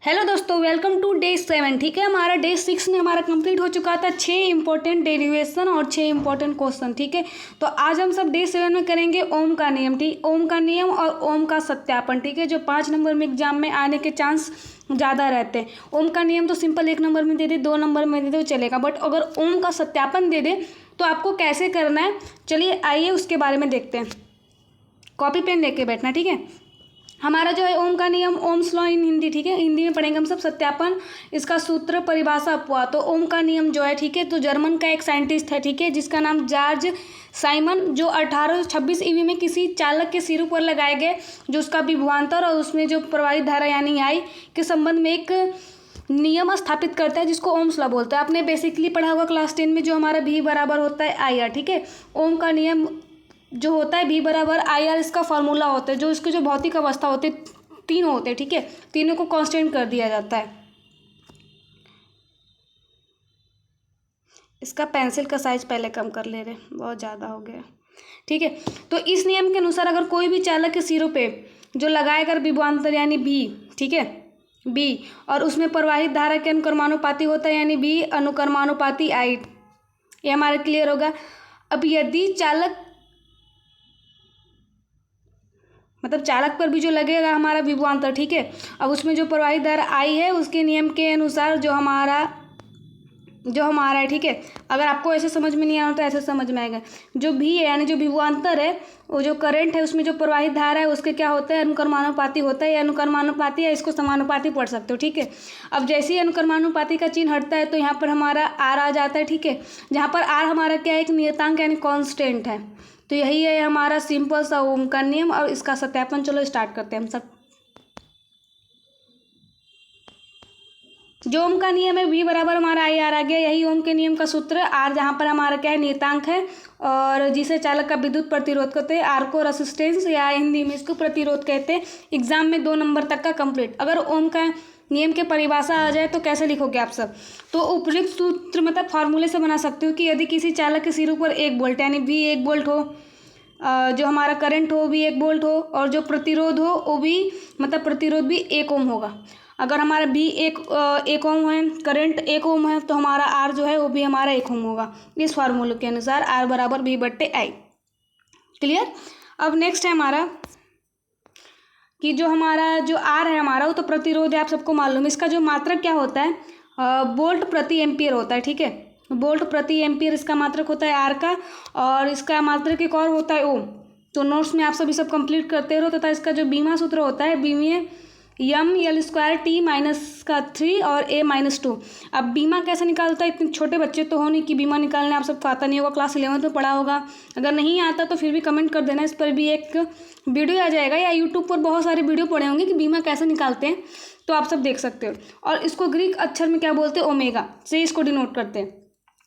Hello दोस्तों, welcome to day 7। ठीक है, हमारा डे 6 में हमारा कंप्लीट हो चुका था 6 इंपॉर्टेंट डेरिवेशन और 6 इंपॉर्टेंट क्वेश्चन। ठीक है, तो आज हम सब डे 7 में करेंगे ओम का नियम। ठीक, ओम का नियम और ओम का सत्यापन। ठीक है, जो 5 नंबर में एग्जाम में आने के चांस ज़्यादा रहते हैं। ओम का नियम तो सिंपल 1 नंबर में दे दे, 2 नंबर में दे दे, चलेगा। बट अगर ओम का सत्यापन दे दे तो आपको कैसे करना है, चलिए आइए उसके बारे में देखते हैं। कॉपी पेन लेके बैठना। ठीक है, हमारा जो है ओम का नियम, ओम्स लॉ इन हिंदी। ठीक है, हिंदी में पढ़ेंगे हम सब। सत्यापन, इसका सूत्र, परिभाषा, अपवाद। तो ओम का नियम जो है, ठीक है, तो जर्मन का एक साइंटिस्ट है, ठीक है, जिसका नाम जॉर्ज साइमन, जो 1826 ईवी में किसी चालक के सिर पर लगाए गए जो उसका विभवांतर और उसमें जो प्रवाहित धारा यानी आई के संबंध में एक नियम स्थापित करता है, जिसको ओम्स लॉ बोलता है। आपने बेसिकली पढ़ा होगा क्लास 10 में, जो हमारा भी बराबर होता है आई आर। ठीक है, ओम का नियम जो होता है भी बराबर आई आर, इसका फार्मूला होता है। जो इसके जो भौतिक अवस्था होते हैं, तीनों होते हैं। ठीक है, तीनों को कांस्टेंट कर दिया जाता है। इसका पेंसिल का साइज पहले कम कर ले रहे, बहुत ज़्यादा हो गया। ठीक है, तो इस नियम के अनुसार अगर कोई भी चालक के सिरों पे जो लगाएगा विभवांतर यानी बी, ठीक है, बी, और उसमें प्रवाहित धारा के अनुक्रमानुपाती होता है यानी बी अनुक्रमानुपाती आई। ये हमारा क्लियर होगा। अब यदि चालक मतलब चालक पर भी जो लगेगा हमारा विभवांतर, ठीक है, अब उसमें जो प्रवाहित धारा आई है उसके नियम के अनुसार जो हमारा है, ठीक है। अगर आपको ऐसे समझ में नहीं आ रहा तो ऐसे समझ में आएगा। जो भी है यानी जो विभवांतर है, वो जो करंट है उसमें जो प्रवाहित धारा है उसके क्या होता है, अनुक्रमानुपाती होता है। या अनुक्रमानुपाती है, इसको समानुपाती पढ़ सकते हो। ठीक है, अब जैसे ही अनुक्रमानुपाती का चिन्ह हटता है तो यहाँ पर हमारा आर आ जाता है। ठीक है, जहाँ पर आर हमारा क्या है, एक नियतांक यानी कॉन्स्टेंट है। तो यही है हमारा सिंपल सा ओम का नियम और इसका सत्यापन। चलो स्टार्ट करते हैं हम सब। जो ओम का नियम है वी बराबर हमारा आई आर आ गया। यही ओम के नियम का सूत्र। आर जहाँ पर हमारा क्या है, नियतांक है, और जिसे चालक का विद्युत प्रतिरोध कहते हैं। आर को रेसिस्टेंस या हिंदी में इसको प्रतिरोध कहते हैं। एग्जाम में 2 नंबर तक का कंप्लीट। अगर ओम का नियम के परिभाषा आ जाए तो कैसे लिखोगे आप सब, तो उपयुक्त सूत्र मतलब फार्मूले से बना सकते हो कि यदि किसी चालक के सिरों पर 1 वोल्ट यानी वी 1 वोल्ट हो, जो हमारा करंट हो भी 1 वोल्ट हो, और जो प्रतिरोध हो वो भी मतलब प्रतिरोध भी 1 ओम होगा। अगर हमारा बी 1 ओम है, करंट 1 ओम है, तो हमारा आर जो है वो भी हमारा 1 ओम होगा। इस फार्मूले के अनुसार आर बराबर बी बट्टे आई। क्लियर। अब नेक्स्ट है हमारा कि जो हमारा जो आर है हमारा, वो तो प्रतिरोध है, आप सबको मालूम है। इसका जो मात्रक क्या होता है, वोल्ट प्रति एम्पियर होता है। ठीक है, वोल्ट प्रति एम्पियर इसका मात्रक होता है आर का, और इसका मात्रक एक और होता है ओम। तो नोट्स में आप सभी सब कंप्लीट करते रहो। तथा इसका जो बीमा सूत्र होता है, बीमे M L square T minus का 3 और ए माइनस 2। अब बीमा कैसे निकालता है, इतने छोटे बच्चे तो हो नहीं कि बीमा निकालने आप सबको आता नहीं होगा, क्लास 11 में पढ़ा होगा। अगर नहीं आता तो फिर भी कमेंट कर देना, इस पर भी एक वीडियो आ जाएगा, या यूट्यूब पर बहुत सारे वीडियो पड़े होंगे कि बीमा कैसे निकालते हैं, तो आप सब देख सकते हो। और इसको ग्रीक अक्षर में क्या बोलते हैं, ओमेगा से इसको डिनोट करते हैं।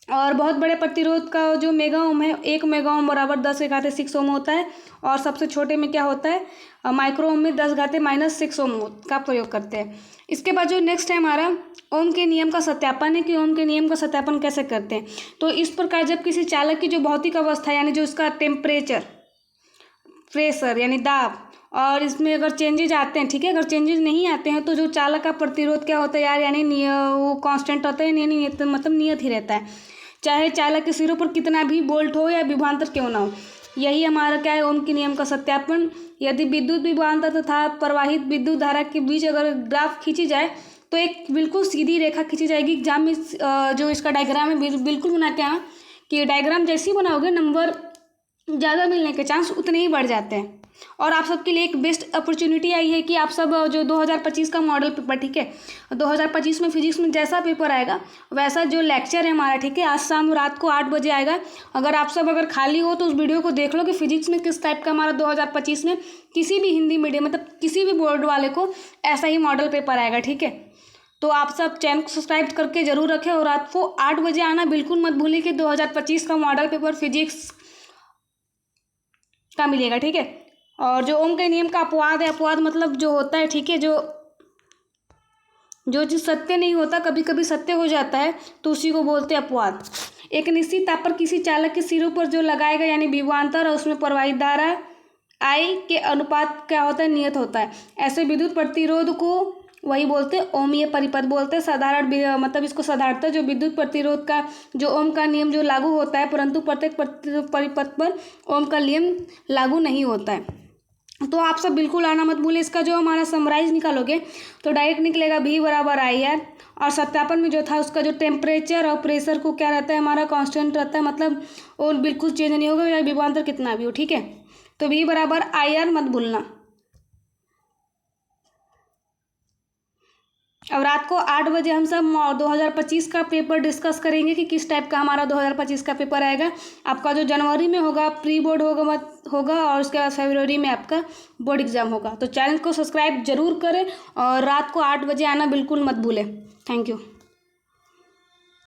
और बहुत बड़े प्रतिरोध का जो मेगा ओम है, 1 मेगा ओम बराबर 10⁻6 ओम होता है। और सबसे छोटे में क्या होता है, माइक्रो ओम में 10⁻⁻6 ओम का प्रयोग करते हैं। इसके बाद जो नेक्स्ट है हमारा ओम के नियम का सत्यापन है कि ओम के नियम का सत्यापन कैसे करते हैं। तो इस प्रकार जब किसी चालक की जो भौतिक अवस्था यानी जो उसका टेम्परेचर, प्रेशर यानी दाब, और इसमें अगर चेंजेज आते हैं, ठीक है, अगर चेंजेज नहीं आते हैं तो जो चालक का प्रतिरोध क्या होता है यार, यानी वो कांस्टेंट होता है, नियत मतलब नियत ही रहता है, चाहे चालक के सिरों पर कितना भी वोल्ट हो या विभवांतर क्यों ना हो। यही हमारा क्या है, ओम के नियम का सत्यापन। यदि विद्युत विभवांतर तथा प्रवाहित विद्युत धारा के बीच अगर ग्राफ खींची जाए तो एक बिल्कुल सीधी रेखा खींची जाएगी। एग्जाम में जो इसका डायग्राम है बिल्कुल बना के आना, कि डायग्राम जैसे ही बनाओगे नंबर ज़्यादा मिलने के चांस उतने ही बढ़ जाते हैं। और आप सबके लिए एक बेस्ट अपॉर्चुनिटी आई है कि आप सब जो 2025 का मॉडल पेपर, ठीक है, 2025 में फिजिक्स में जैसा पेपर आएगा वैसा जो लेक्चर है हमारा, ठीक है, आज शाम रात को 8 बजे आएगा। अगर आप सब अगर खाली हो तो उस वीडियो को देख लो कि फिजिक्स में किस टाइप का हमारा 2025 में किसी भी हिंदी मीडियम मतलब किसी भी बोर्ड वाले को ऐसा ही मॉडल पेपर आएगा। ठीक है, तो आप सब चैनल को सब्सक्राइब करके जरूर रखें और रात को 8 बजे आना बिल्कुल मत भूलिए कि 2025 का मॉडल पेपर फिजिक्स का मिलेगा। ठीक है, और जो ओम के नियम का अपवाद है, अपवाद मतलब जो होता है, ठीक है, जो चीज़ सत्य नहीं होता कभी कभी सत्य हो जाता है, तो उसी को बोलते हैं अपवाद। एक निश्चित ताप पर किसी चालक के सिरों पर जो लगाएगा यानी विभवांतर और उसमें प्रवाहित धारा आई के अनुपात क्या होता है, नियत होता है। ऐसे विद्युत प्रतिरोध को वही बोलते हैं ओमीय परिपथ बोलते हैं। साधारण मतलब इसको साधारणतः जो विद्युत प्रतिरोध का जो ओम का नियम जो लागू होता है, परंतु प्रत्येक परिपथ पर ओम का नियम लागू नहीं होता है। तो आप सब बिल्कुल आना मत भूलिए। इसका जो हमारा समराइज निकालोगे तो डायरेक्ट निकलेगा V बराबर IR, और सत्यापन में जो था उसका जो टेम्परेचर और प्रेशर को क्या रहता है हमारा कांस्टेंट रहता है, मतलब वो बिल्कुल चेंज नहीं होगा या विभवांतर कितना भी हो, ठीक है। तो V बराबर IR मत भूलना। अब रात को 8 बजे हम सब 2025 का पेपर डिस्कस करेंगे कि किस टाइप का हमारा 2025 का पेपर आएगा। आपका जो जनवरी में होगा प्री बोर्ड होगा और उसके बाद फरवरी में आपका बोर्ड एग्जाम होगा। तो चैनल को सब्सक्राइब जरूर करें और रात को 8 बजे आना बिल्कुल मत भूलें। Thank you.